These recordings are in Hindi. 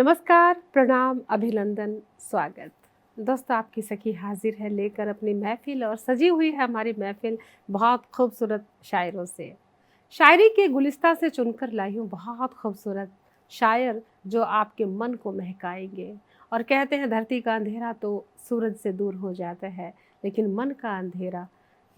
नमस्कार, प्रणाम, अभिनंदन, स्वागत। दोस्तों, आपकी सखी हाजिर है लेकर अपनी महफिल और सजी हुई है हमारी महफिल बहुत खूबसूरत शायरों से। शायरी के गुलिस्ता से चुनकर लाई हूँ बहुत खूबसूरत शायर जो आपके मन को महकाएंगे। और कहते हैं धरती का अंधेरा तो सूरज से दूर हो जाता है, लेकिन मन का अंधेरा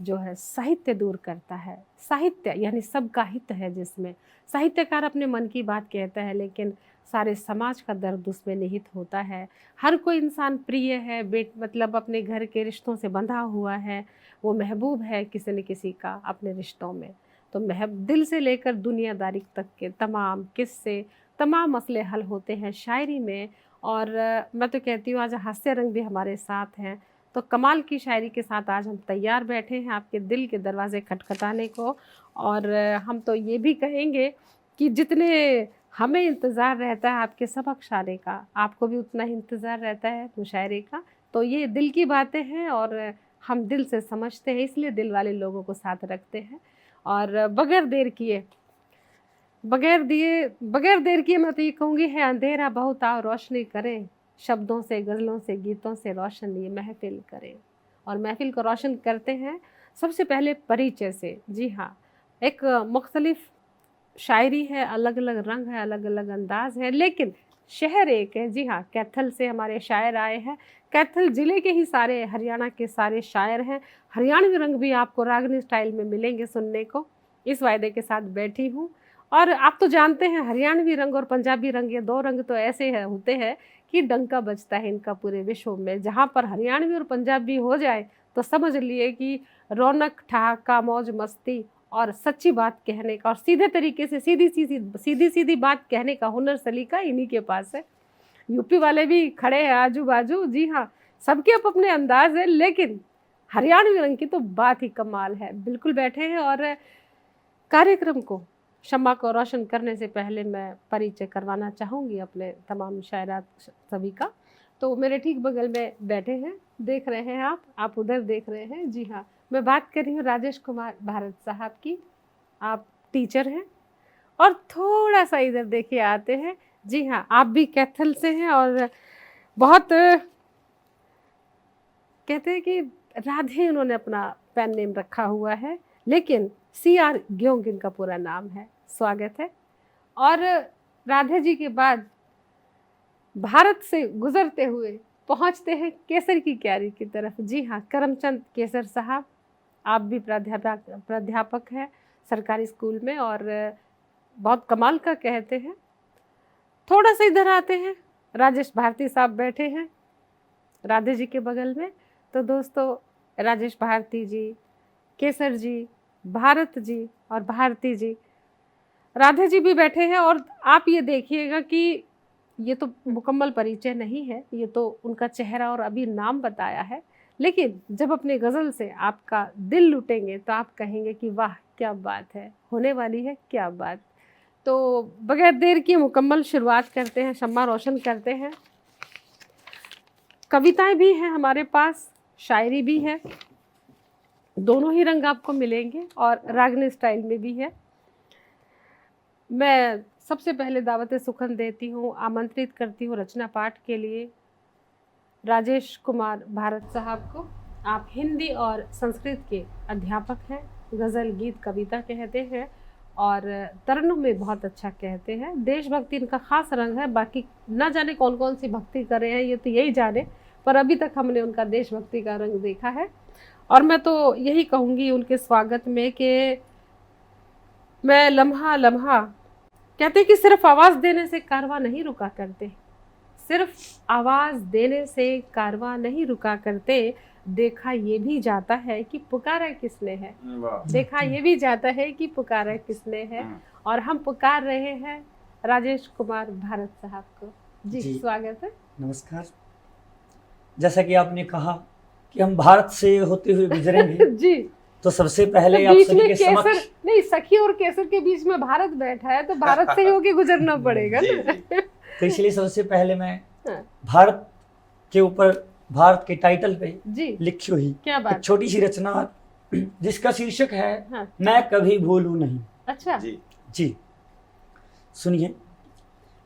जो है साहित्य दूर करता है। साहित्य यानी सबका हित है, जिसमें साहित्यकार अपने मन की बात कहता है, लेकिन सारे समाज का दर्द उसमें निहित होता है। हर कोई इंसान प्रिय है, मतलब अपने घर के रिश्तों से बंधा हुआ है, वो महबूब है किसी न किसी का अपने रिश्तों में। तो दिल से लेकर दुनियादारी तक के तमाम किस्से, तमाम मसले हल होते हैं शायरी में। और मैं तो कहती हूँ आज हास्य रंग भी हमारे साथ हैं। तो कमाल की शायरी के साथ आज हम तैयार बैठे हैं आपके दिल के दरवाजे खटखटाने को। और हम तो ये भी कहेंगे कि जितने हमें इंतज़ार रहता है आपके सबक आने का, आपको भी उतना ही इंतज़ार रहता है मुशायरे का। तो ये दिल की बातें हैं और हम दिल से समझते हैं, इसलिए दिल वाले लोगों को साथ रखते हैं। और बगैर देर किए मैं तो ये कहूँगी, है अंधेरा बहुत आओ रोशनी करें, शब्दों से, गज़लों से, गीतों से रोशन ये महफिल करें। और महफिल को रोशन करते हैं सबसे पहले परिचय से। जी हाँ, एक मुख्तलिफ शायरी है, अलग अलग रंग है, अलग अलग अंदाज है, लेकिन शहर एक है। जी हाँ, कैथल से हमारे शायर आए हैं। कैथल ज़िले के ही सारे हरियाणा के सारे शायर हैं। हरियाणवी रंग भी आपको रागनी स्टाइल में मिलेंगे सुनने को, इस वायदे के साथ बैठी हूँ। और आप तो जानते हैं हरियाणवी रंग और पंजाबी रंग, ये दो रंग तो ऐसे होते हैं कि डंका बजता है इनका पूरे विश्व में। जहाँ पर हरियाणवी और पंजाबी हो जाए तो समझ लिए कि रौनक, ठहाका, मौज मस्ती और सच्ची बात कहने का और सीधे तरीके से सीधी सीधी बात कहने का हुनर सलीका इन्हीं के पास है। यूपी वाले भी खड़े हैं आजू बाजू। जी हाँ, सबके अपने अंदाज है, लेकिन हरियाणवी रंग की तो बात ही कमाल है। बिल्कुल बैठे हैं। और कार्यक्रम को, शम्मा को रोशन करने से पहले मैं परिचय करवाना चाहूँगी अपने तमाम शायरात सभी का। तो मेरे ठीक बगल में बैठे हैं, देख रहे हैं आप उधर देख रहे हैं। जी हाँ, मैं बात कर रही हूँ राजेश कुमार भारत साहब की। आप टीचर हैं और थोड़ा सा इधर देखिए आते हैं। जी हाँ, आप भी कैथल से हैं और बहुत कहते हैं कि राधे उन्होंने अपना पेन नेम रखा हुआ है, लेकिन CR ग्योंग इनका पूरा नाम है। स्वागत है। और राधे जी के बाद भारत से गुजरते हुए पहुंचते हैं केसर की क्यारी की तरफ। जी हाँ, करमचंद केसर साहब, आप भी प्राध्यापक हैं सरकारी स्कूल में और बहुत कमाल का कहते हैं। थोड़ा सा इधर आते हैं, राजेश भारती साहब बैठे हैं राधे जी के बगल में। तो दोस्तों, राजेश भारती जी, केसर जी, भारत जी और भारती जी, राधे जी भी बैठे हैं। और आप ये देखिएगा कि ये तो मुकम्मल परिचय नहीं है, ये तो उनका चेहरा और अभी नाम बताया है, लेकिन जब अपने गज़ल से आपका दिल लुटेंगे तो आप कहेंगे कि वाह क्या बात है, होने वाली है क्या बात। तो बगैर देर की मुकम्मल शुरुआत करते हैं, शम्मा रोशन करते हैं। कविताएं भी हैं हमारे पास, शायरी भी है, दोनों ही रंग आपको मिलेंगे और रागनी स्टाइल में भी है। मैं सबसे पहले दावत सुखन देती हूँ, आमंत्रित करती हूँ रचना पाठ के लिए राजेश कुमार भारत साहब को। आप हिंदी और संस्कृत के अध्यापक हैं, गज़ल, गीत, कविता कहते हैं और तरन्नुम में बहुत अच्छा कहते हैं। देशभक्ति इनका खास रंग है, बाकी ना जाने कौन कौन सी भक्ति कर रहे हैं ये तो यही जाने, पर अभी तक हमने उनका देशभक्ति का रंग देखा है। और मैं तो यही कहूँगी उनके स्वागत में कि मैं लम्हा लम्हा, कहते कि सिर्फ आवाज़ देने से कारवां नहीं रुका करते, सिर्फ आवाज़ देने से कारवां नहीं रुका करते, देखा ये भी जाता है कि पुकारा किसने है, देखा ये भी जाता है कि पुकारा किसने है। और हम पुकार रहे हैं राजेश कुमार भारत साहब को। जी स्वागत है। नमस्कार। जैसा कि आपने कहा कि हम भारत से होते हुए गुजरेंगे जी, तो सबसे पहले आप सभी के समक्ष, नहीं, सखी और केसर के बीच में भारत बैठा है तो भारत से ही होके गुजरना पड़ेगा ना। तो इसलिए सबसे पहले मैं भारत के ऊपर, भारत के टाइटल पे लिखी हुई एक छोटी सी रचना जिसका शीर्षक है मैं कभी भूलूं नहीं। अच्छा जी सुनिए।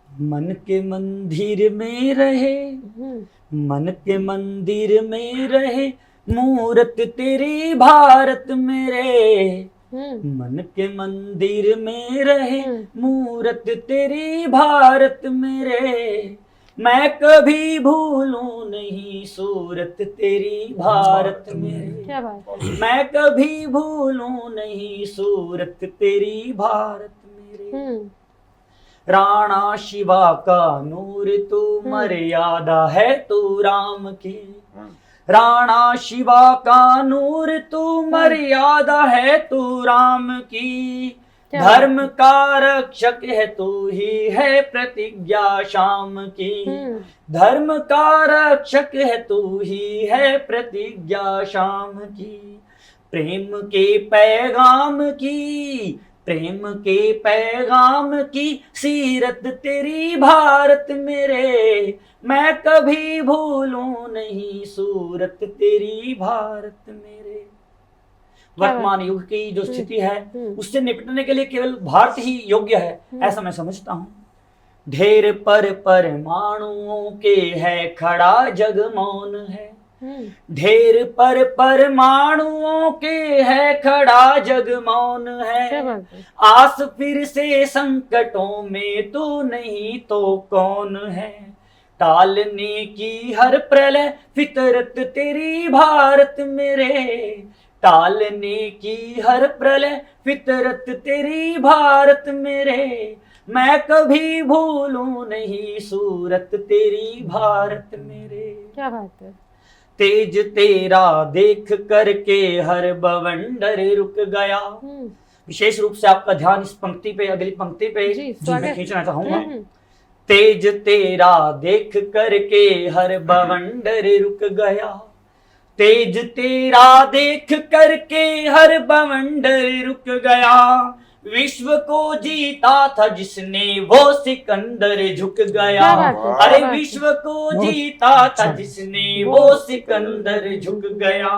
मन के मंदिर में रहे, मन के मंदिर में रहे मूरत तेरी भारत मेरे, मन के मंदिर में रहे मूरत तेरी भारत मेरे, मैं कभी भूलूं नहीं सूरत तेरी भारत मेरे, क्या बात, मैं कभी भूलूं नहीं सूरत तेरी भारत मेरे। राणा शिवा का नूर तू मर्यादा है तू राम की, राणा शिवा का नूर तू मर्यादा है तू राम की, धर्म का रक्षक है तू ही है प्रतिज्ञा शाम की, धर्म का रक्षक है तू ही है प्रतिज्ञा शाम की, प्रेम के पैगाम की, प्रेम के पैगाम की सीरत तेरी भारत मेरे, मैं कभी भूलूं नहीं सूरत तेरी भारत मेरे। वर्तमान युग की जो स्थिति है उससे निपटने के लिए केवल भारत ही योग्य है, ऐसा मैं समझता हूँ। ढेर पर परमाणुओं के है खड़ा जग मौन है, ढेर पर परमाणुओं के है खड़ा जग मौन है, आस फिर से संकटों में तू नहीं तो कौन है, टालने की हर प्रलय फितरत तेरी भारत मेरे, टालने की हर प्रलय फितरत तेरी भारत मेरे, मैं कभी भूलूं नहीं सूरत तेरी भारत मेरे। क्या बात है। तेज तेरा देख करके हर बवंडर रुक गया। विशेष रूप से आपका ध्यान इस पंक्ति पे, अगली पंक्ति पे मैं खींचना चाहूंगा। तेज तेरा देख करके हर बवंडर रुक गया, तेज तेरा देख करके हर बवंडर रुक गया, विश्व को जीता था जिसने वो सिकंदर झुक गया, अरे विश्व को जीता था जिसने वो सिकंदर झुक गया,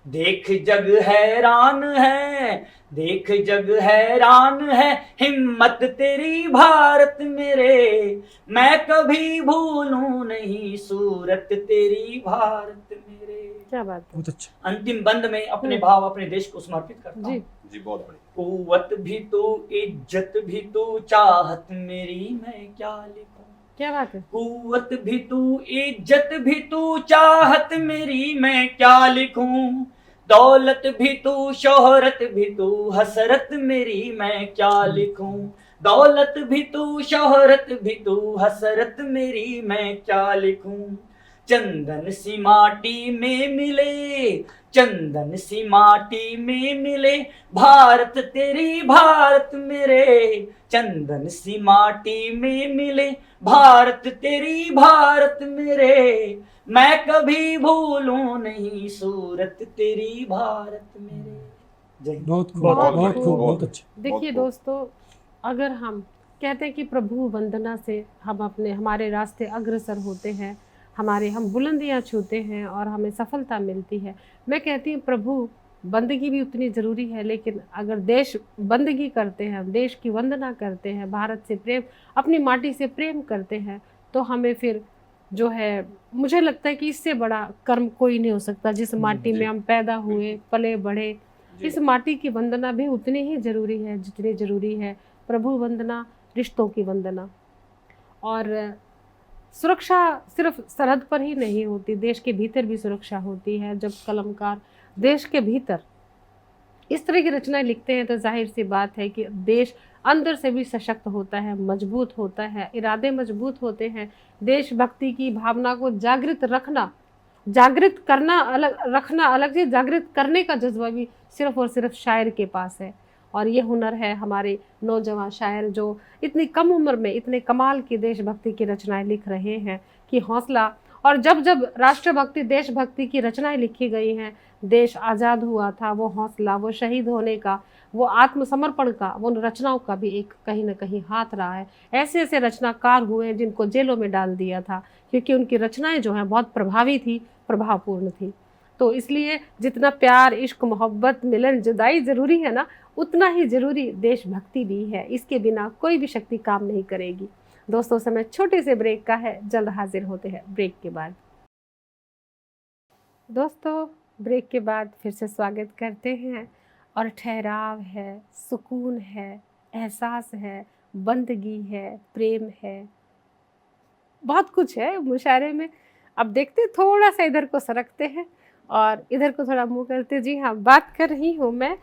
देख जग हैरान है, देख जग हैरान है हिम्मत तेरी भारत मेरे, मैं कभी भूलूं नहीं सूरत तेरी भारत मेरे। क्या बात, बहुत अच्छा। अंतिम बंद में अपने भाव अपने देश को समर्पित करता हूँ। जी बहुत बढ़िया। कुव्वत भी तू, इज्जत भी तू, चाहत मेरी मैं क्या लिखूं। क्या बात है। कुव्वत भी तू, इज्जत भी तू, चाहत मेरी मैं क्या लिखूं, दौलत भी तू, शोहरत भी तू, हसरत मेरी मैं क्या लिखूं, दौलत भी तू, शोहरत भी तू, हसरत मेरी मैं क्या लिखूं, चंदन सी माटी में मिले, चंदन सी माटी में मिले भारत तेरी भारत मेरे, चंदन सी माटी में मिले भारत तेरी भारत मेरे, मैं कभी भूलूं नहीं सूरत तेरी भारत मेरे। जय। बहुत अच्छा। देखिए दोस्तों, अगर हम कहते हैं कि प्रभु वंदना से हम हमारे रास्ते अग्रसर होते हैं, हम बुलंदियां छूते हैं और हमें सफलता मिलती है, मैं कहती हूँ प्रभु बंदगी भी उतनी ज़रूरी है, लेकिन अगर देश बंदगी करते हैं, देश की वंदना करते हैं, भारत से प्रेम, अपनी माटी से प्रेम करते हैं, तो हमें फिर जो है, मुझे लगता है कि इससे बड़ा कर्म कोई नहीं हो सकता। जिस माटी में हम पैदा हुए, पले बढ़े, इस माटी की वंदना भी उतनी ही ज़रूरी है जितनी ज़रूरी है प्रभु वंदना, रिश्तों की वंदना। और सुरक्षा सिर्फ सरहद पर ही नहीं होती, देश के भीतर भी सुरक्षा होती है। जब कलमकार देश के भीतर इस तरह की रचनाएं लिखते हैं तो जाहिर सी बात है कि देश अंदर से भी सशक्त होता है, मजबूत होता है, इरादे मजबूत होते हैं। देशभक्ति की भावना को जागृत करना अलग, रखना अलग से, जागृत करने का जज्बा भी सिर्फ और सिर्फ शायर के पास है। और ये हुनर है हमारे नौजवान शायर जो इतनी कम उम्र में इतने कमाल की देशभक्ति की रचनाएं लिख रहे हैं कि हौसला। और जब जब राष्ट्रभक्ति, देशभक्ति की रचनाएं लिखी गई हैं, देश आज़ाद हुआ था, वो हौसला, वो शहीद होने का, वो आत्मसमर्पण का, वो रचनाओं का भी एक कहीं ना कहीं हाथ रहा है। ऐसे ऐसे रचनाकार हुए हैं जिनको जेलों में डाल दिया था, क्योंकि उनकी रचनाएं जो हैं बहुत प्रभावी थी, प्रभावपूर्ण थी। तो इसलिए जितना प्यार, इश्क, मोहब्बत, मिलन, जुदाई ज़रूरी है ना, उतना ही ज़रूरी देशभक्ति भी है। इसके बिना कोई भी शक्ति काम नहीं करेगी। दोस्तों समय छोटे से ब्रेक का है, जल्द हाजिर होते हैं ब्रेक के बाद। दोस्तों ब्रेक के बाद फिर से स्वागत करते हैं और ठहराव है, सुकून है, एहसास है, बंदगी है, प्रेम है, बहुत कुछ है मुशायरे में। अब देखते थोड़ा सा इधर को सरकते हैं और इधर को थोड़ा मुंह करते। जी हाँ, बात कर रही हूँ मैं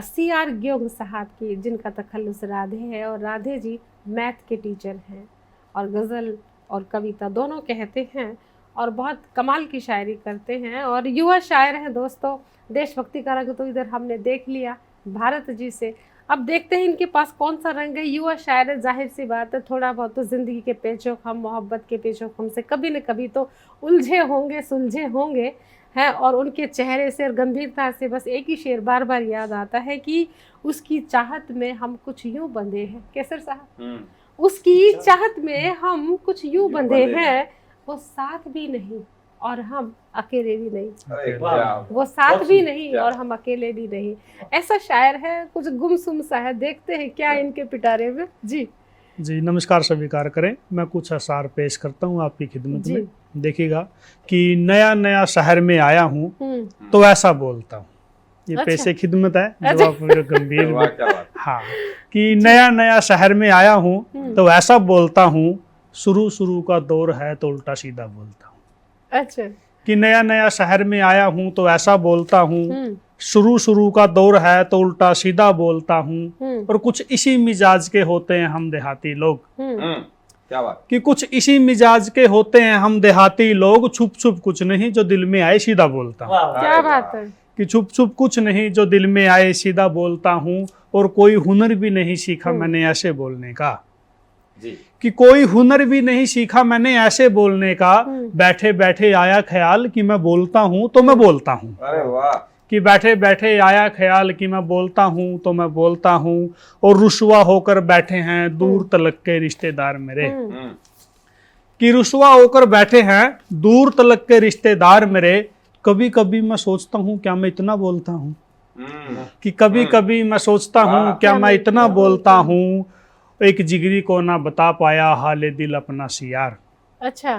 CR ग्योंग साहब की, जिनका तखल्लुस राधे है और राधे जी मैथ के टीचर हैं और गज़ल और कविता दोनों कहते हैं और बहुत कमाल की शायरी करते हैं और युवा शायर हैं। दोस्तों देशभक्ति का रंग तो इधर हमने देख लिया भारत जी से, अब देखते हैं इनके पास कौन सा रंग है। युवा शायर है, जाहिर सी बात है थोड़ा बहुत तो ज़िंदगी के पेचो खम, मोहब्बत के पेचो खम से कभी न कभी तो उलझे होंगे, सुलझे होंगे हैं। और उनके चेहरे से और गंभीरता से बस एक ही शेर बार बार याद आता है कि उसकी चाहत में हम कुछ यूं बंधे हैं। केसर साहब, उसकी चाहत में हम कुछ यूं बंधे हैं, वो साथ भी नहीं और हम अकेले भी नहीं, वो साथ भी नहीं और हम अकेले भी नहीं। ऐसा शायर है, कुछ गुमसुम सा है। देखते हैं क्या इनके पिटारे में। जी जी नमस्कार, स्वीकार करें। मैं कुछ अशार पेश करता हूँ आपकी खिदमत में। देखिएगा कि नया नया शहर में आया हूँ तो ऐसा बोलता हूँ। ये पेशे खिदमत है जो आप गंभीर हाँ, कि नया नया शहर में आया हूँ तो ऐसा बोलता हूँ, शुरू शुरू का दौर है तो उल्टा सीधा बोलता हूँ। अच्छा, कि नया नया शहर में आया हूँ तो ऐसा बोलता हूँ, शुरू शुरू का दौर है तो उल्टा सीधा बोलता हूँ। और कुछ इसी मिजाज के होते हैं हम देहाती लोग। क्या बात। कि कुछ इसी मिजाज के होते हैं हम देहाती लोग, छुप छुप कुछ नहीं जो दिल में आए सीधा बोलता हूँ। क्या बात है। कि छुप छुप कुछ नहीं जो दिल में आए सीधा बोलता हूँ। और कोई हुनर भी नहीं सीखा मैंने ऐसे बोलने का। जी। कि कोई हुनर भी नहीं सीखा मैंने ऐसे बोलने का, बैठे बैठे आया ख्याल कि मैं बोलता हूँ तो मैं बोलता हूँ। अरे वाह। कि बैठे बैठे आया ख्याल कि मैं बोलता हूँ तो मैं बोलता हूँ। और रुसवा होकर बैठे हैं दूर तलक के रिश्तेदार मेरे। कि रुसवा होकर बैठे हैं दूर तलक के रिश्तेदार मेरे। कभी कभी मैं सोचता हूँ क्या मैं इतना बोलता हूँ। कि कभी कभी मैं सोचता हूँ क्या मैं इतना बोलता हूँ। एक जिगरी को ना बता पाया हाले दिल अपना सियार। अच्छा,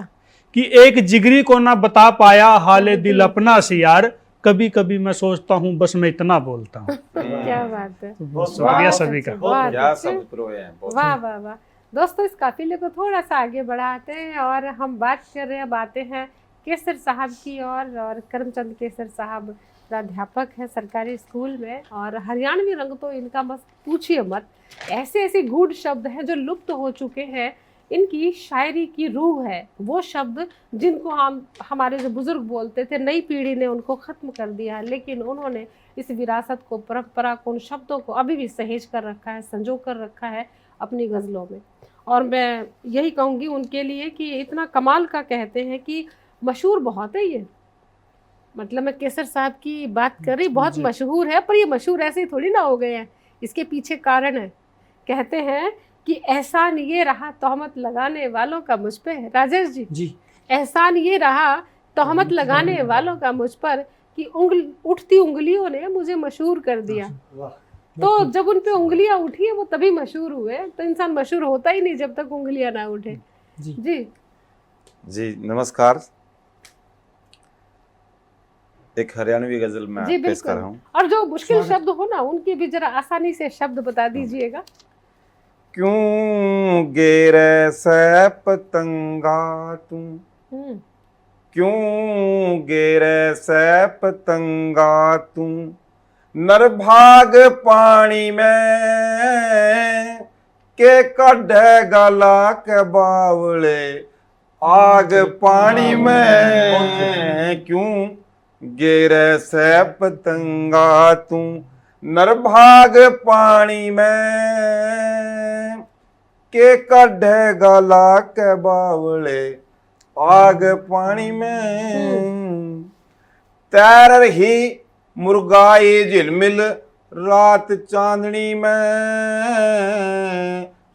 कि एक जिगरी को ना बता पाया हाले दिल अपना सियार। कभी कभी मैं सोचता हूँ बस मैं इतना बोलता हूँ। क्या बात है। शुक्रिया सभी का। वाह वाह वाह। दोस्तों इस काफिले को थोड़ा सा आगे बढ़ाते हैं और हम बात कर रहे हैं, बातें हैं केसर साहब की और करमचंद केसर साहब प्राध्यापक है सरकारी स्कूल में और हरियाणवी रंग तो इनका बस पूछिए मत। ऐसे ऐसे गूढ़ शब्द हैं जो लुप्त हो चुके हैं। इनकी शायरी की रूह है वो शब्द जिनको हमारे जो बुजुर्ग बोलते थे, नई पीढ़ी ने उनको ख़त्म कर दिया, लेकिन उन्होंने इस विरासत को, परंपरा को, उन शब्दों को अभी भी सहेज कर रखा है, संजो कर रखा है अपनी गज़लों में। और मैं यही कहूँगी उनके लिए कि इतना कमाल का कहते हैं कि मशहूर बहुत है ये। मतलब मैं केसर साहब की बात कर रही, बहुत मशहूर है, पर ये मशहूर ऐसे ही थोड़ी ना हो गए हैं, इसके पीछे कारण है। कहते हैं कि एहसान ये रहा तोहमत लगाने वालों का मुझ पे। राजेश जी, एहसान ये रहा तोहमत लगाने वालों का मुझ पर कि उठती उंगलियों ने मुझे मशहूर कर दिया। तो जब उन पे उंगलियां उठी है वो तभी मशहूर हुए। तो इंसान मशहूर होता ही नहीं जब तक उंगलियां ना उठे। जी नमस्कार। एक हरियाणवी गजल में पेश कर रहा हूँ। और जो मुश्किल शब्द हो ना उनके भी जरा आसानी से शब्द बता दीजिएगा। क्यों गेरे से पतंगा तू, क्यों गेरे से पतंगा तू, नरभाग पानी में के कढ़े गला के बावले आग पानी में। क्यों गेरे से पतंगा तू, नरभाग पानी में के कढ़े गला के बावले आग पानी में। तैर ही मुर्गाई झिलमिल रात चांदनी में,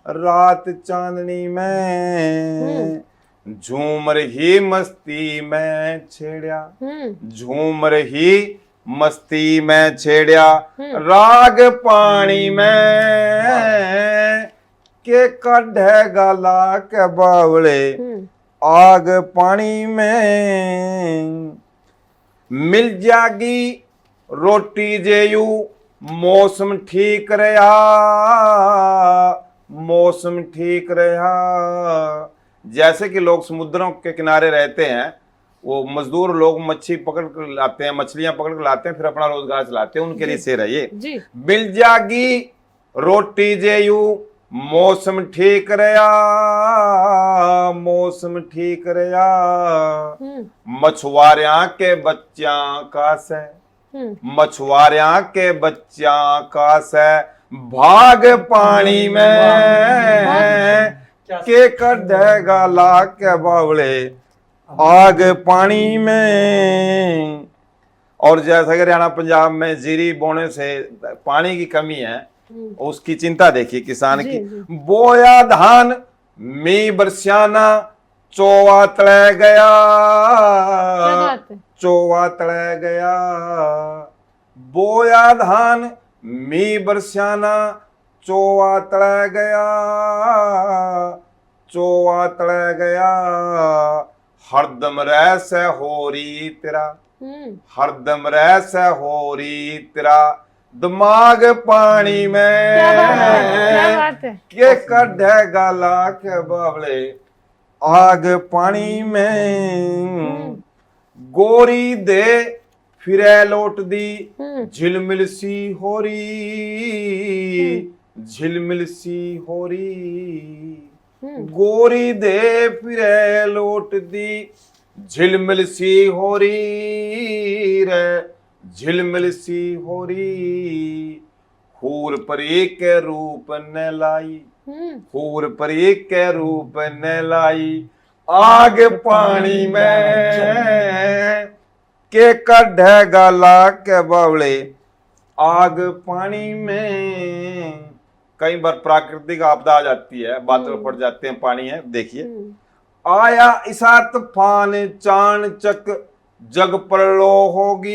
रात चांदनी में। झूमर ही मस्ती में छेड़िया, झूमर ही मस्ती में छेड़िया राग पानी में। के कढ़ेगा ला के बावले आग पानी में, मिल जागी रोटी जेयू मौसम ठीक रहा, मौसम ठीक रहा। जैसे कि लोग समुद्रों के किनारे रहते हैं, वो मजदूर लोग मच्छी पकड़ कर लाते हैं, मछलियां पकड़ कर लाते हैं, फिर अपना रोजगार चलाते हैं, उनके लिए शेर है ये। मिल जागी रोटी जेयू मौसम ठीक रहा, मौसम ठीक रहा। मछुआरियां के बच्चा का से, मछुआरियां के बच्चा का से भाग पानी में, के कढ़ेगा ला के बावले आग पानी में। और जैसा कि हरियाणा पंजाब में जीरी बोने से पानी की कमी है, उसकी चिंता देखिए किसान की। बोया धान मी बरसियाना चोवा तले गया, चोवा तले गया। बोया धान मी बरसियाना चोवा तले गया, चोवा तले गया। हरदम रह से होरी तेरा, हरदम रह से होरी तेरा दिमाग पानी में, क्या बात है। के कढ़ेगा ला के बावले आग पानी में। गोरी दे फिरे लौट दी झिलमिल सी होरी, झिलमिल सी होरी। गोरी दे फिरे लौट दी झिलमिल सी होरी रे, झिलमिल सी होरी। हूर परी के रूप न लाई, हूर परी के रूप न लाई आग पानी में, के कढ़ेगा ला के बावले आग पानी में। कई बार प्राकृतिक आपदा आ जाती है, बादल फट जाते हैं, पानी है। देखिए आया इसा तूफान चाणचक जग प्रलो होगी,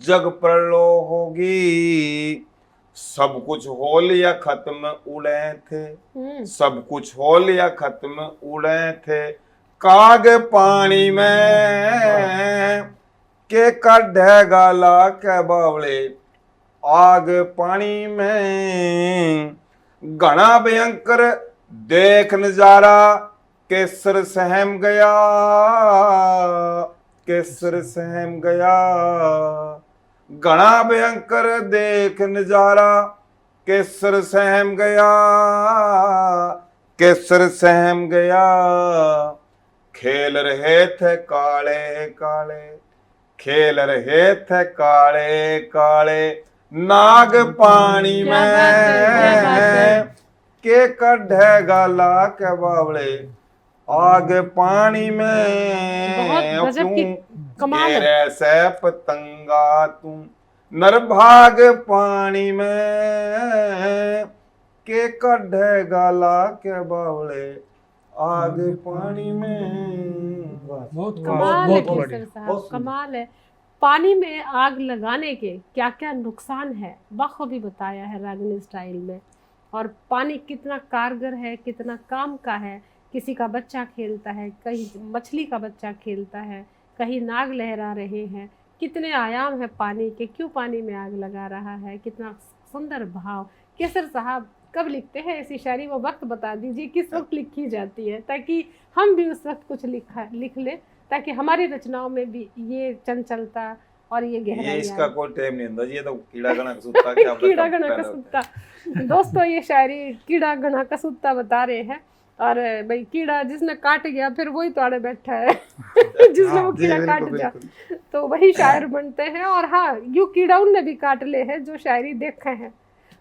जग प्रलो होगी। सब कुछ हो लिया खत्म उड़े थे, सब कुछ हो लिया खत्म उड़े थे काग पानी में, के कढ़ेगा ला के बावले आग पानी में। घना भयंकर देख नजारा केसर सहम गया, केसर सहम गया। घना भयंकर देख नजारा केसर सहम गया, केसर सहम गया। खेल रहे थे काले काले, खेल रहे थे काले काले नाग पानी में, के कढ़ेगा ला के बावले आग पानी में। बहुत गजब की कमाल है। तेरे से पतंगा तुम नरभाग पानी में, के कढ़ेगा ला के बावले आग पानी में। बहुत कमाल है बहुत केसर साहब, कमाल है। पानी में आग लगाने के क्या क्या नुकसान है बखूबी बताया है रागिनी स्टाइल में। और पानी कितना कारगर है, कितना काम का है। किसी का बच्चा खेलता है, कहीं मछली का बच्चा खेलता है, कहीं नाग लहरा रहे हैं। कितने आयाम है पानी के, क्यों पानी में आग लगा रहा है, कितना सुंदर भाव। केसर साहब कब लिखते हैं ऐसी शायरी, वो वक्त बता दीजिए किस वक्त लिखी जाती है, ताकि हम भी उस वक्त कुछ लिख लें, ताकि हमारी रचनाओं में भी ये चंचलता और ये गहराई। ये इसका कोई टाइम नहीं होता, ये तो कीड़ा गणा कसूता क्या कीड़ा गणा कसूता। दोस्तों ये शायरी कीड़ा गणा कसूता बता रहे हैं। और भाई कीड़ा जिसने काट गया फिर वही तो आड़े बैठा है जिसने वो कीड़ा काट दिया तो वही शायर बनते हैं। और हाँ, यू कीड़ा उनने भी काट ले है जो शायरी देखे हैं।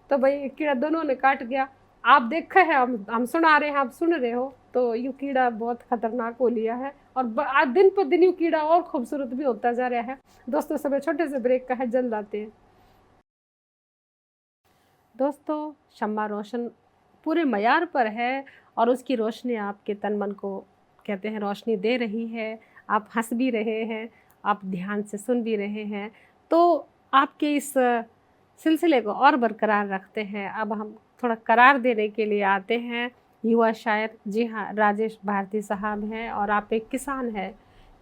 तो भाई कीड़ा दोनों ने काट गया, आप देखे हैं, हम सुना रहे हैं, आप सुन रहे हो। तो यू कीड़ा बहुत खतरनाक हो लिया है और आज दिन पर दिन यू कीड़ा और खूबसूरत भी होता जा रहा है। दोस्तों समय छोटे से ब्रेक का है, जल्द आते हैं। दोस्तों शम्मा रोशन पूरे मयार पर है और उसकी रोशनी आपके तन मन को कहते हैं रोशनी दे रही है। आप हंस भी रहे हैं, आप ध्यान से सुन भी रहे हैं। तो आपके इस सिलसिले को और बरकरार रखते हैं। अब हम थोड़ा करार देने के लिए आते हैं युवा शायर। जी हाँ, राजेश भारती साहब हैं और आप एक किसान हैं।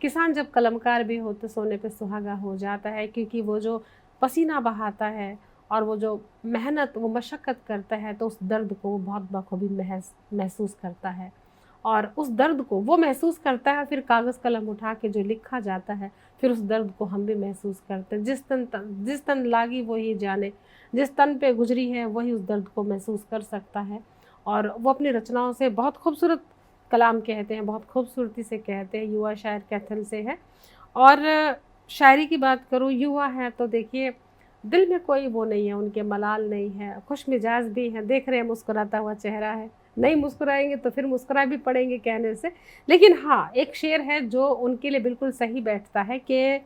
किसान जब कलमकार भी हो तो सोने पे सुहागा हो जाता है, क्योंकि वो जो पसीना बहाता है और वो जो मेहनत, वो मशक्क़त करता है, तो उस दर्द को वो बहुत बखूबी महसूस करता है। और उस दर्द को वो महसूस करता है, फिर कागज़ कलम उठा के जो लिखा जाता है, फिर उस दर्द को हम भी महसूस करते हैं। जिस तन लागी वही जाने, जिस तन पे गुजरी है वही उस दर्द को महसूस कर सकता है। और वो अपनी रचनाओं से बहुत खूबसूरत कलाम कहते हैं, बहुत खूबसूरती से कहते हैं। युवा शायर कैथल से है। और शायरी की बात करूँ, युवा है तो देखिए दिल में कोई वो नहीं है, उनके मलाल नहीं है, खुश मिजाज भी हैं। देख रहे हैं मुस्कुराता हुआ चेहरा है, नहीं मुस्कुराएंगे तो फिर मुस्कुरा भी पड़ेंगे कहने से। लेकिन हाँ, एक शेर है जो उनके लिए बिल्कुल सही बैठता है कि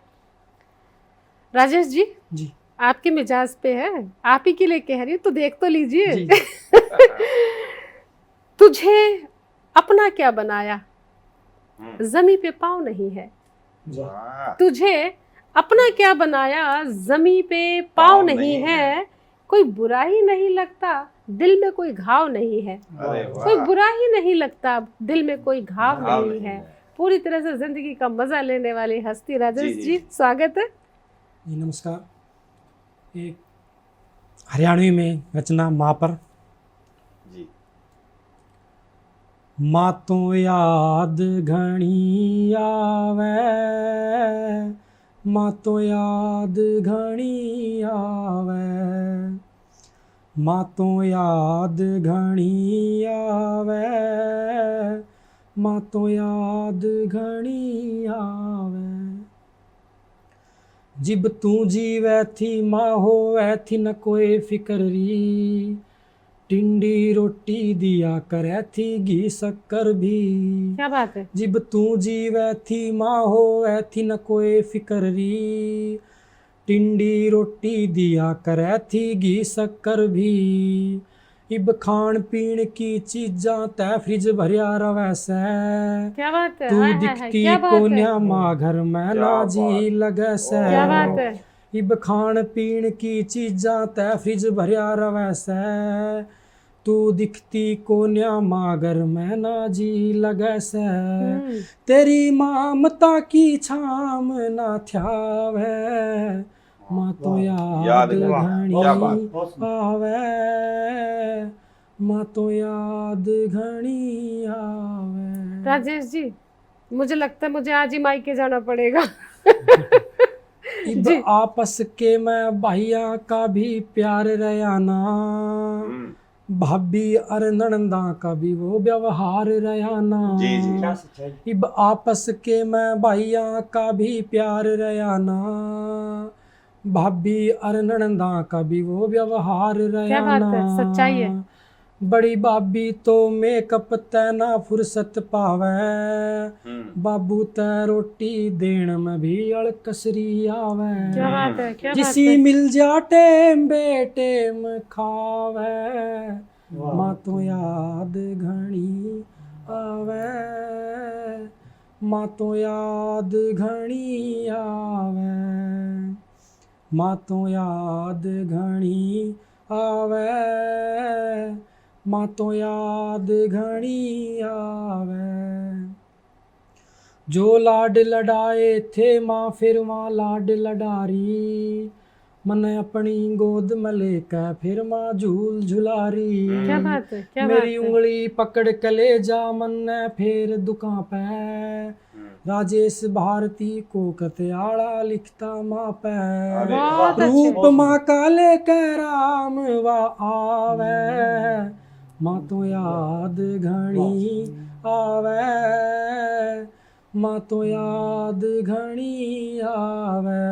राजेश जी, जी आपके मिजाज पे है, आप ही के लिए कह रही हूँ, तो देख तो लीजिए। तुझे अपना क्या बनाया, जमी पे पाँव नहीं है। वाह। तुझे अपना क्या बनाया, जमी पे पाँव नहीं है। कोई बुरा ही नहीं लगता, दिल में कोई घाव नहीं है। अरे वाह। कोई बुरा ही नहीं लगता, दिल में कोई घाव घाव नहीं नहीं है। है। पूरी तरह से जिंदगी का मजा लेने वाली हस्ती राजेश जी, जी, जी। स्वागत है। जी नमस्कार। एक हरियाणवी में रचना माँ पर। जी। माँ तो याद घणी आवे, माँ तो याद घणी आवे, माँ तो याद घणी आवे, माँ तो याद घणी आवे। जिब तू जीवै थी माँ होवै थी न कोई फिक्र री, टिंडी रोटी दिया करे थी घी शक्कर भी। क्या बात है। जिब तू जीवै थी माँ होवै थी न कोई फिक्र री, टिंडी रोटी दिया करे थी घी शक्कर भी। इब खान पीन की चीजां तै फ्रिज भरिया रवै से, क्या बात है। तू हाय हाय हाय, दिखती क्या बात है। कोन्या माँ घर में क्या ना बात। जी लगे से। क्या बात है। इब खान पीन की चीजां तै फ्रिज भरिया रवै से, तू दिखती कोन्या माँ घर में ना जी लगे से। तेरी ममता की छाम ना थ्यावे, माँ तो याद घणी आवे, माँ तो याद घणी आवे। राजेश जी, मुझे लगता है मुझे आज ही मायके जाना पड़ेगा। इब जी। आपस के मैं भैया का भी प्यार रयाना, भाभी और ननंदा का भी वो व्यवहार रयाना। जी, जी। इब आपस के मैं भैया का भी प्यार रयाना, भाभी और ननंदा का भी वो व्यवहार क्या बात रयाना। है, सच्चाई है। बड़ी भाभी तो मेकअप तै ना फुर्सत पावे, बाबू तै रोटी देण में भी अड़कसरी आवे। क्या बात है, क्या बात जिसी है। मिल जा टेम बेटेम खावे, माँ तो याद घणी आवे, माँ तो याद घणी आवे, माँ तो याद घणी आवे, माँ तो याद घणी आवे। जो लाड लडाए थे माँ फिर माँ लाड लडारी, मन अपनी गोद में लेकर फिर माँ झूल झुलारी। क्या बात है, क्या मेरी बात है। उंगली पकड़ के ले जा मन ने फिर दुकान पे, राजेश भारती को कत्याड़ा लिखता माँ पे। बहुत अच्छे। रूप माँ का लेकर राम वा आवे, माँ तो याद घणी आवे, माँ तो याद घणी आवे,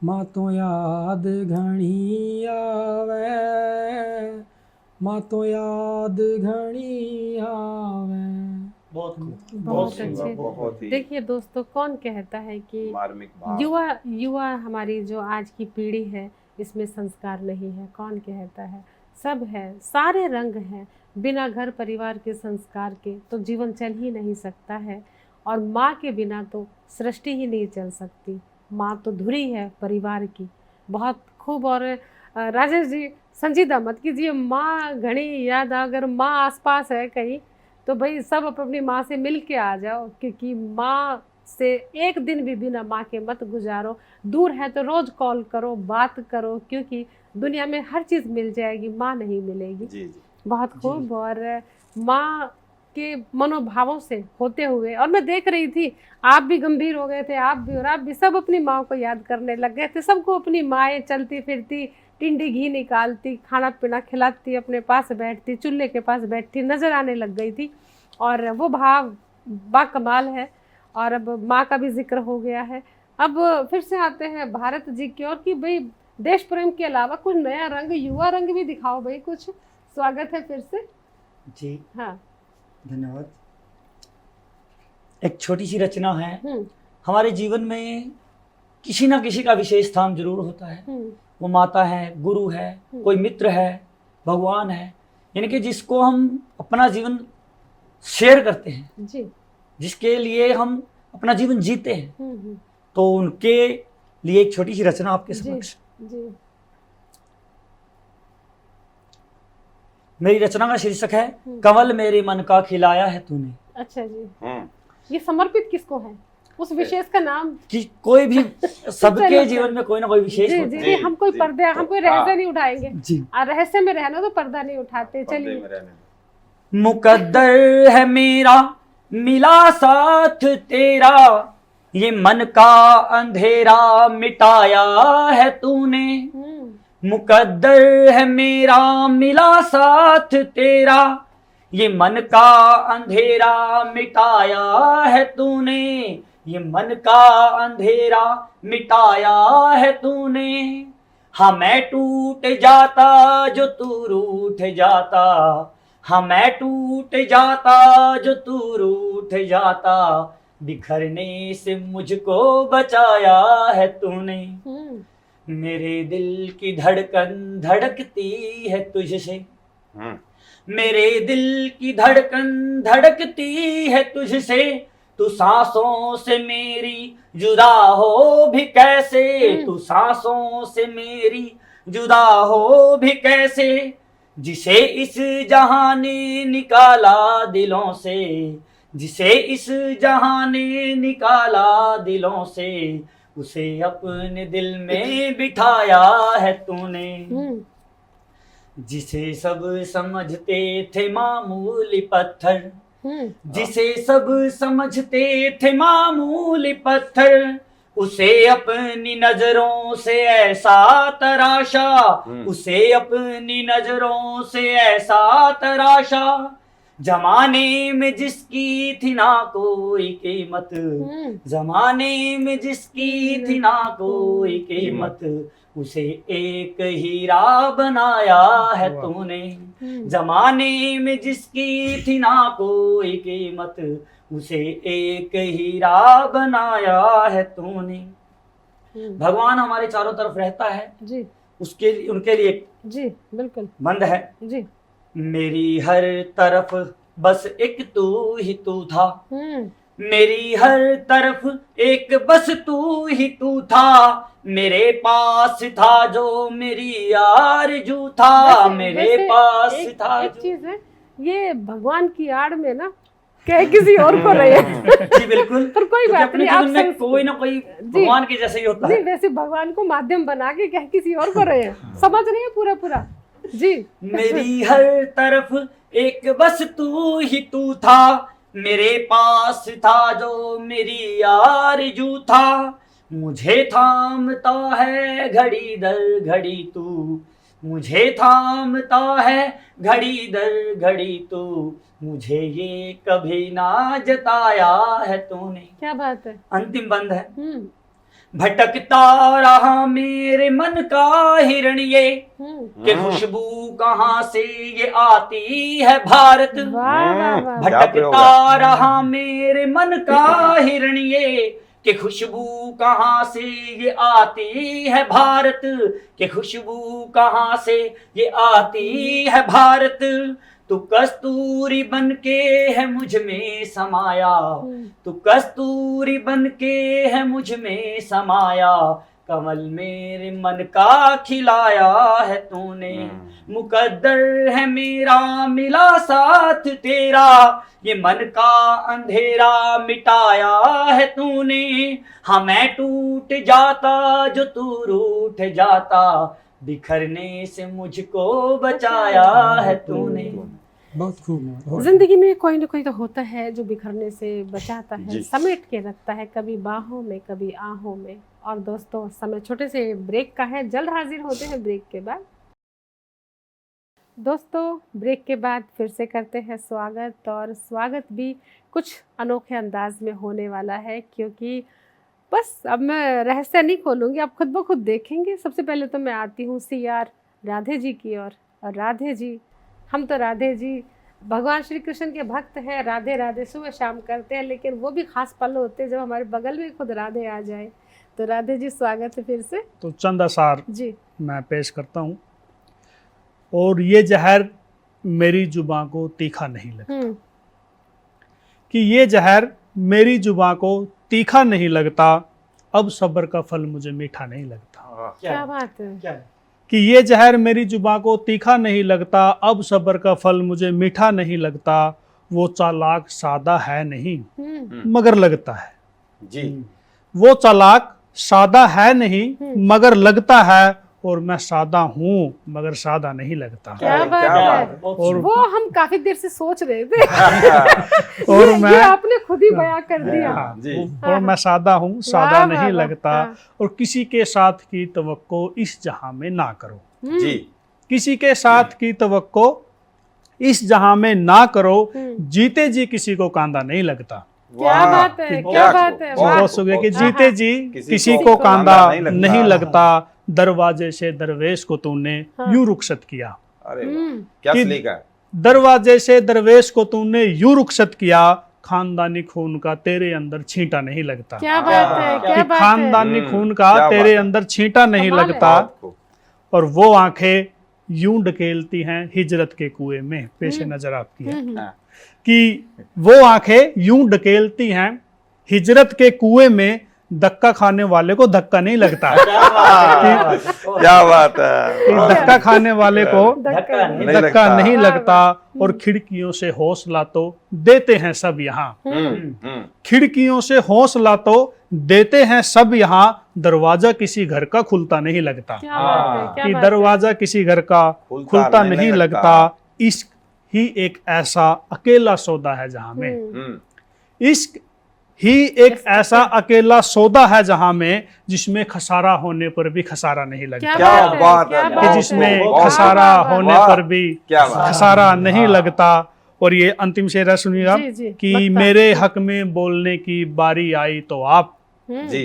माँ तो याद घणी आवे, माँ तो याद घणी आवे। बहुत अच्छे। देखिए दोस्तों, कौन कहता है कि मार्मिक भाव। युवा हमारी जो आज की पीढ़ी है इसमें संस्कार नहीं है? कौन कहता है? सब है, सारे रंग हैं। बिना घर परिवार के संस्कार के तो जीवन चल ही नहीं सकता है, और माँ के बिना तो सृष्टि ही नहीं चल सकती। माँ तो धुरी है परिवार की। बहुत खूब। और राजेश जी संजीदा मत कीजिए, माँ घनी याद, अगर माँ आसपास है कहीं तो भाई सब अपनी माँ से मिल के आ जाओ, क्योंकि माँ से एक दिन भी बिना माँ के मत गुजारो। दूर है तो रोज कॉल करो, बात करो, क्योंकि दुनिया में हर चीज़ मिल जाएगी, माँ नहीं मिलेगी। जी जी। बहुत खूब। और माँ के मनोभावों से होते हुए, और मैं देख रही थी आप भी गंभीर हो गए थे, आप भी और आप भी सब अपनी माँ को याद करने लग गए थे। सबको अपनी माएँ चलती फिरती, टिंडी घी निकालती, खाना पीना खिलाती, अपने पास बैठती, चूल्हे के पास बैठती नजर आने लग गई थी। और वो भाव बाकमाल है। और अब माँ का भी जिक्र हो गया है, अब फिर से आते हैं भारत जी की ओर कि भाई देश प्रेम के अलावा कुछ नया रंग, युवा रंग भी दिखाओ भाई कुछ। स्वागत है फिर से। जी हाँ। धन्यवाद। एक छोटी सी रचना है। हमारे जीवन में किसी ना किसी का विशेष स्थान जरूर होता है। वो माता है, गुरु है, कोई मित्र है, भगवान है, यानी कि जिसको हम अपना जीवन शेयर करते हैं जी, जिसके लिए हम अपना जीवन जीते हैं, तो उनके लिए एक छोटी सी रचना आपके समक्ष। जी। मेरी रचना का शीर्षक है कमल मेरे मन का खिलाया है तूने। अच्छा जी। ये समर्पित किसको है? उस विशेष का नाम? कि कोई भी सबके जीवन में कोई ना कोई विशेष जी, होता जी, है। जी, हम कोई पर्दे, हम कोई रहस्य नहीं उठाएंगे। जी। रहस्य में रहना तो पर्दा नहीं उठाते। चलिए। मुकद्दर है मेरा मिला साथ तेरा, ये मन का अंधेरा मिटाया है तूने। मुकद्दर है मेरा मिला साथ तेरा, ये मन का अंधेरा मिटाया है तूने। ये मन का अंधेरा मिटाया है तूने। हाँ मैं टूट जाता जो तू रूठ जाता, हाँ मैं टूट जाता जो तू रूठ जाता, बिखरने से मुझको बचाया है तूने। मेरे दिल की धड़कन धड़कती है तुझसे, मेरे दिल की धड़कन धड़कती है तुझसे, तू सांसों से मेरी जुदा हो भी कैसे, तू सांसों से मेरी जुदा हो भी कैसे। जिसे इस जहां ने निकाला दिलों से, जिसे इस जहां ने निकाला दिलों से, उसे अपने दिल में बिठाया है तूने। जिसे सब समझते थे मामूली पत्थर, जिसे सब समझते थे मामूली पत्थर, उसे अपनी नजरों से ऐसा तराशा, उसे अपनी नजरों से ऐसा तराशा। जमाने में जिसकी थी ना कोई कीमत, जमाने में जिसकी थी ना कोई कीमत, उसे एक हीरा बनाया है तूने। जमाने में जिसकी थी ना कोई कीमत, उसे एक हीरा बनाया है तूने। भगवान हमारे चारों तरफ रहता है जी, उसके लिए उनके लिए जी बिल्कुल बंद है जी। मेरी हर तरफ बस एक तू ही तू था, मेरी हर तरफ एक बस तू ही तू था, मेरे पास था जो मेरी आरज़ू था, मेरे पास था। एक चीज है, ये भगवान की आड़ में ना कह किसी और को रहे हैं। जी बिल्कुल। पर कोई बात नहीं, आप में कोई ना कोई भगवान के जैसे ही होता है। वैसे भगवान को माध्यम बना के कह किसी और को रहे हैं। समझ रहे हैं पूरा पूरा जी। मेरी हर तरफ एक बस तू ही तू था, मेरे पास था जो मेरी आरज़ू था। मुझे थामता है घड़ी दर घड़ी तू, मुझे थामता है घड़ी दर घड़ी तू, मुझे ये कभी ना जताया है तूने। क्या बात है। अंतिम बंद है। भटकता रहा मेरे मन का हिरण ये, कि खुशबू कहाँ से ये आती है भारत। भटकता रहा मेरे मन का हिरण ये, कि खुशबू कहाँ से ये आती है भारत, कि खुशबू कहाँ से ये आती है भारत। तू कस्तूरी बन के है मुझ में समाया, तू कस्तूरी बन के है मुझ में समाया, कमल मेरे मन का खिलाया है तूने, मुकद्दर है मेरा मिला साथ तेरा, ये मन का अंधेरा मिटाया है तूने। हाँ मैं टूट जाता जो तू रूठ जाता, बिखरने से मुझको बचाया है तूने। बहुत खूब। जिंदगी में कोई ना कोई तो होता है जो बिखरने से बचाता है, जी। समेट के रखता है, कभी बाहों में कभी आहों में। और दोस्तों समय छोटे से ब्रेक का है, जल्द हाजिर होते हैं ब्रेक के बाद। दोस्तों ब्रेक के बाद फिर से करते हैं स्वागत, और स्वागत भी कुछ अनोखे अंदाज में होने वाला है, क्योंकि बस अब मैं रहस्य नहीं खोलूँगी, आप खुद ब खुद देखेंगे। सबसे पहले तो मैं आती हूँ CR राधे जी की ओर। और राधे जी, हम तो राधे जी भगवान श्री कृष्ण के भक्त हैं, राधे राधे सुबह शाम करते हैं, लेकिन वो भी खास पल होते हैं जब हमारे बगल में खुद राधे आ जाए। तो राधे जी स्वागत है फिर से। तो चंद असार जी मैं पेश करता हूँ। और ये जहर मेरी जुबां को तीखा नहीं लगता, कि ये जहर मेरी जुबां को तीखा नहीं लगता, अब सब्र का फल मुझे मीठा नहीं लगता। क्या बात है। क्या कि ये जहर मेरी जुबां को तीखा नहीं लगता, अब सब्र का फल मुझे मीठा नहीं लगता, वो चालाक सादा है नहीं मगर लगता है। जी वो चालाक सादा है नहीं मगर लगता है, और मैं सादा हूँ मगर सादा नहीं लगता। क्या बात क्या है। बात और वो हम काफी देर से सोच रहे थे। और ये आपने खुद ही बयां कर दिया। हाँ, जी। और मैं सादा हूँ, सादा वाह, नहीं वाह, लगता, हाँ। और किसी के साथ की तवक्को इस जहां में ना करो। जी किसी के साथ की तवक्को इस जहां में ना करो, जीते जी किसी को कांदा नहीं लगता। क्या वाह, बात है, बहुत क्या बात है, खूब, वाह। बहुत सुबह कि जीते जी किसी को को कांदा कांदा नहीं लगता, दरवाजे से दरवेश को तूने यूं रुखसत किया। अरे वाह, क्या कि- सलीका है। दरवाजे से दरवेश को तूने यूं रुखसत किया, खानदानी खून का तेरे अंदर छींटा नहीं लगता। क्या बात है, क्या कि बात है। खानदानी खून का क्या तेरे बात है। अंदर छींटा नहीं कमाल है। लगता, बहुत खूब। और वो आंखें यूं ढकेलती हैं हिजरत के कुएं में। पेश नजर आपकी है हाँ, कि वो आंखें यूं ढकेलती हैं हिजरत के कुएं में, धक्का खाने वाले को धक्का नहीं लगता। क्या बात है। कि धक्का खाने वाले को धक्का नहीं नहीं धक्का लगता। नहीं वाह, लगता, और खिड़कियों से हौसला तो देते हैं सब यहाँ। खिड़कियों से हौसला तो देते हैं सब यहाँ, दरवाजा किसी घर का खुलता नहीं लगता। क्या बात है, क्या कि बात है। दरवाजा किसी घर का खुलता नहीं लगता, इश्क ही एक ऐसा अकेला सौदा है जहां में, इश्क ही एक ऐसा अकेला सौदा है जहां में, जिसमें खसारा होने पर भी खसारा नहीं लगता। क्या क्या बात बात है, है। क्या कि बात जिसमें है। बहुत खसारा वाह, वाह, होने वाह। पर भी क्या बात है। खसारा नहीं लगता। और ये अंतिम शेरा सुनिएगा जी, जी, कि लगता। मेरे हक में बोलने की बारी आई तो आप, जी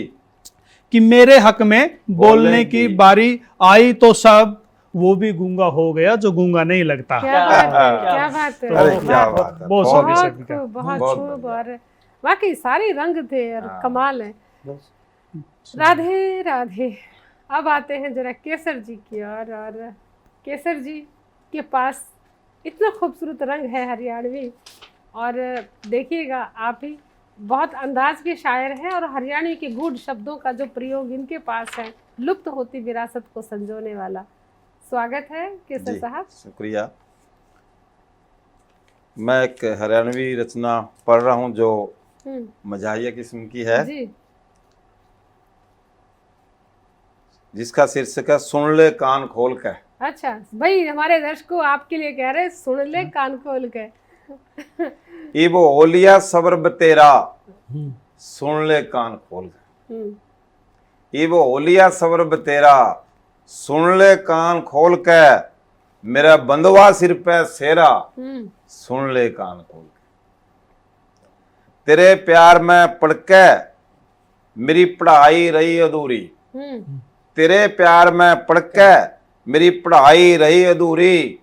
कि मेरे हक में बोलने की बारी आई तो सब, वो भी गूंगा हो गया जो गूंगा नहीं लगता। क्या बात है, क्या बात है। अरे क्या वाह, बात है। बहुत बहुत सभी बहुत सभी का। खूब, बहुत बहुत खूब। बढ़िया। और वाकई सारे रंग थे और हाँ। कमाल है। राधे राधे। अब आते हैं जरा केसर जी की ओर। और केसर जी के पास इतना खूबसूरत रंग है हरियाणवी, और देखिएगा आप ही बहुत अंदाज के शायर हैं, और हरियाणवी के गूढ़ शब्दों का जो प्रयोग इनके पास है, लुप्त होती विरासत को संजोने वाला। स्वागत है केसर जी, साहब। शुक्रिया। मैं एक हरियाणवी रचना पढ़ रहा हूँ जो मजाहिया किस्म की है, जी जिसका शीर्षक है सुन ले कान खोल के। अच्छा भाई, हमारे दर्शकों आपके लिए कह रहे हैं, सुन ले कान खोल के। इब ओलिया सब्र बतेरा, सुन ले कान खोल के। इब ओलिया सब्र बतेरा, सुन ले कान खोल के, मेरा बंधवा सिर पे सेरा, सुन ले कान खोल के। तेरे प्यार में पढ़ के मेरी पढ़ाई रही अधूरी, तेरे प्यार में पढ़ के मेरी पढ़ाई रही अधूरी,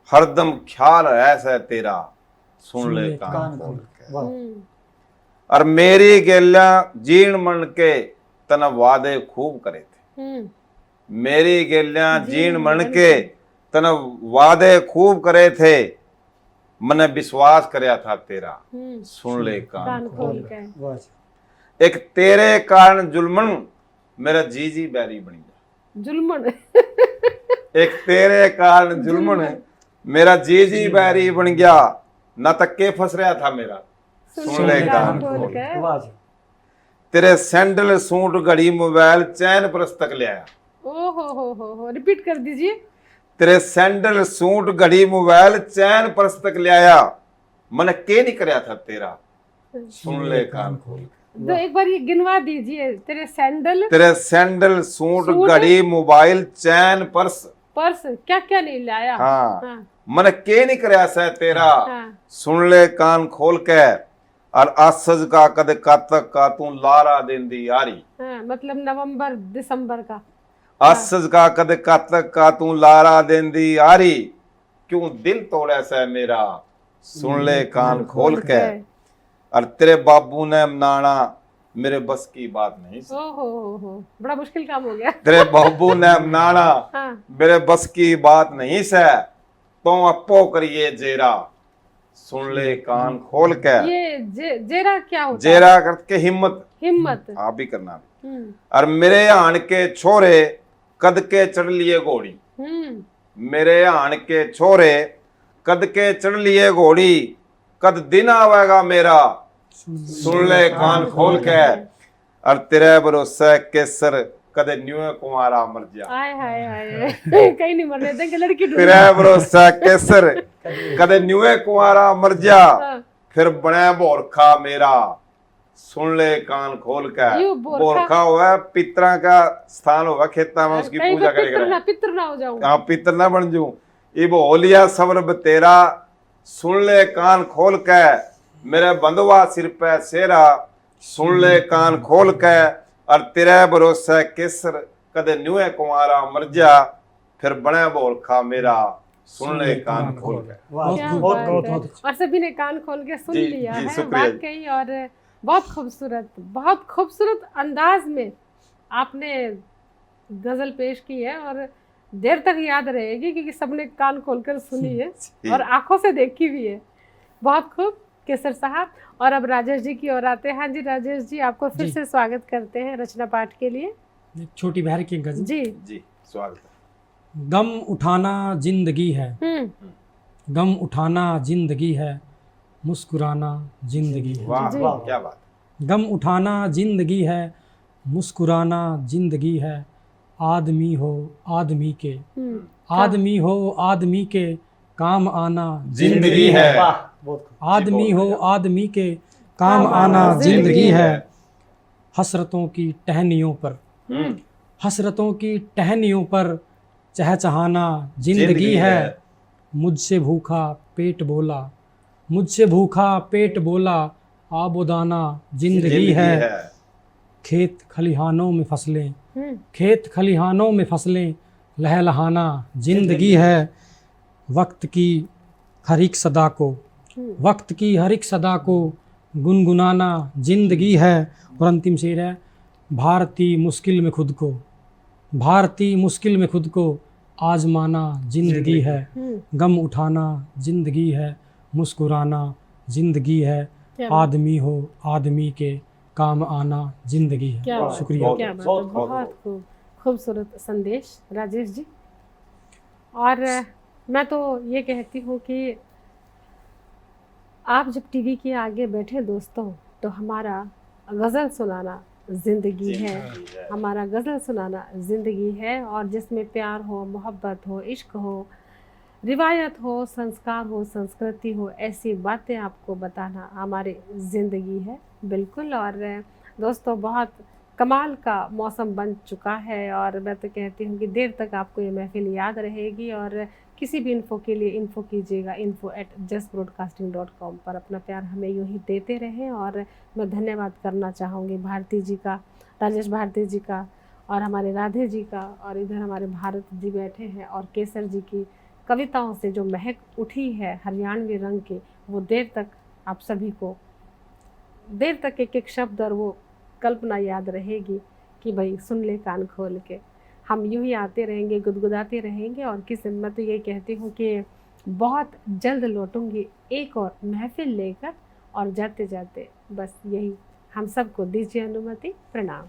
हरदम ख्याल ऐसा तेरा, सुन ले कान खोल के। और मेरी गेल्या जीण मन के तन वादे खूब करे थे, मेरी गेल्या जीण मन के तन वादे खूब करे थे, मैंने विश्वास करया था तेरा, सुन ले कान खोल के। एक तेरे कारण जुल्मन मेरा जी जी बैरी बन गया। जुल्मन एक तेरे कारण जुल्मन मेरा जी जी बैरी बन गया, ना तक्के फंस रहा था मेरा सुन ले कान खोल के। वाह जी। तेरे सैंडल सूट घड़ी मोबाइल चैन परस तक ले आया। ओ हो रिपीट कर दीजिए। तेरे सैंडल सूट घड़ी मोबाइल चैन परस तक ले आया, मन के नहीं करया था तेरा सुन ले कान खोल के। तो एक बार ये गिनवा दीजिए। तेरे सैंडल सूट घड़ी मोबाइल चैन पर्स क्या क्या नहीं लाया। हाँ। मन के नहीं करया सा तेरा हाँ। सुन ले कान खोल के। और आसज का कद कातक का तू लारा देंदी यारी। हाँ, मतलब नवंबर दिसंबर का। आसज का कद कातक का तू लारा देंदी यारी, क्यों दिल तोड़ा सा मेरा सुन ले कान खोल के। और तेरे बाबू ने मनाना मेरे बस की बात नहीं। हो बड़ा मुश्किल काम हो गया। तेरे बाबू ने मनाना हाँ। मेरे बस की बात नहीं से, तो अपो करिए जेरा सुन ले कान खोल के। ये जेरा क्या होता है? जेरा करके हिम्मत आप भी करना। और मेरे आन के छोरे कद के चढ़ लिए घोड़ी। मेरे आन के छोरे कद के चढ़ लिए घोड़ी, कद दिन आवेगा मेरा सुन ले कान खोल के। और तेरे भरोसे केसर कदे न्यू कुमारा मर जा। हाय हाय हाय कहीं नहीं मरने देंगे लड़की। तेरे भरोसे केसर कदे न्यू कुमारा मर जा, फिर बने बोरखा मेरा सुन ले कान खोल के। बोरखा हुआ पितरा का स्थान हुआ, खेता में उसकी पूजा करेगा। पितर ना हो जाऊं। हाँ पितर ना बन जाऊं। इब होलिया सबर तेरा सुन ले कान खोल के। मेरे बंधुआ सिर पे सेरा सुन ले कान खोल के। और तेरे भरोसे केसर कदे न्यूए कुमारा मर जा, फिर बने बोरखा मेरा सुन ले कान खोल के। बहुत और सभी ने कान खोल के सुन लिया है वाकई। और बहुत खूबसूरत अंदाज में आपने गजल पेश की है और देर तक याद रहेगी क्योंकि सबने कान खोलकर सुनी है और आंखों से देखी भी है। बहुत खूब केसर साहब। और अब राजेश जी की ओर आते हैं। हाँ जी राजेश जी, आपको फिर से स्वागत करते हैं रचना पाठ के लिए। छोटी बहर की गजल। जी स्वागत है। गम उठाना जिंदगी है, गम उठाना जिंदगी है, मुस्कुराना जिंदगी है। वाह क्या बात। गम उठाना जिंदगी है, मुस्कुराना जिंदगी है। आदमी हो आदमी के, आदमी हो आदमी के काम आना जिंदगी है। आदमी हो आदमी के काम आना जिंदगी है। हसरतों की टहनियों पर, हसरतों की टहनियों पर चहचहाना जिंदगी है। मुझसे भूखा पेट बोला, मुझसे भूखा पेट बोला, आबोदाना जिंदगी है। खेत खलिहानों में फसलें, खेत खलिहानों में फसलें लहलहाना जिंदगी है। वक्त की हर एक सदा को, वक्त की हर एक सदा को गुनगुनाना जिंदगी है। और अंतिम शेर है, भारतीय मुश्किल में खुद को, भारतीय मुश्किल में खुद को आजमाना जिंदगी है। गम उठाना जिंदगी है, मुस्कुराना जिंदगी है। आदमी हो आदमी के काम आना जिंदगी है। शुक्रिया। क्या बात है, बहुत खूबसूरत संदेश राजेश जी। और मैं तो ये कहती हूँ कि आप जब टीवी के आगे बैठे दोस्तों, तो हमारा गज़ल सुनाना ज़िंदगी है, हमारा गज़ल सुनाना ज़िंदगी है। और जिसमें प्यार हो, मोहब्बत हो, इश्क हो, रिवायत हो, संस्कार हो, संस्कृति हो, ऐसी बातें आपको बताना हमारी ज़िंदगी है बिल्कुल। और दोस्तों बहुत कमाल का मौसम बन चुका है और मैं तो कहती हूँ कि देर तक आपको ये महफिल याद रहेगी। और किसी भी इन्फो के लिए इन्फो कीजिएगा info@justbroadcasting.com पर। अपना प्यार हमें यूँ ही देते रहें। और मैं धन्यवाद करना चाहूँगी भारती जी का, राजेश भारती जी का, और हमारे राधे जी का, और इधर हमारे भारत जी बैठे हैं। और केसर जी की कविताओं से जो महक उठी है हरियाणवी रंग की, वो देर तक आप सभी को, देर तक एक एक शब्द और वो कल्पना याद रहेगी कि भाई सुन ले कान खोल के। हम यूं ही आते रहेंगे, गुदगुदाते रहेंगे। और किस मैं तो ये कहती हूँ कि बहुत जल्द लौटूंगी एक और महफिल लेकर। और जाते जाते बस यही हम सबको दीजिए अनुमति। प्रणाम।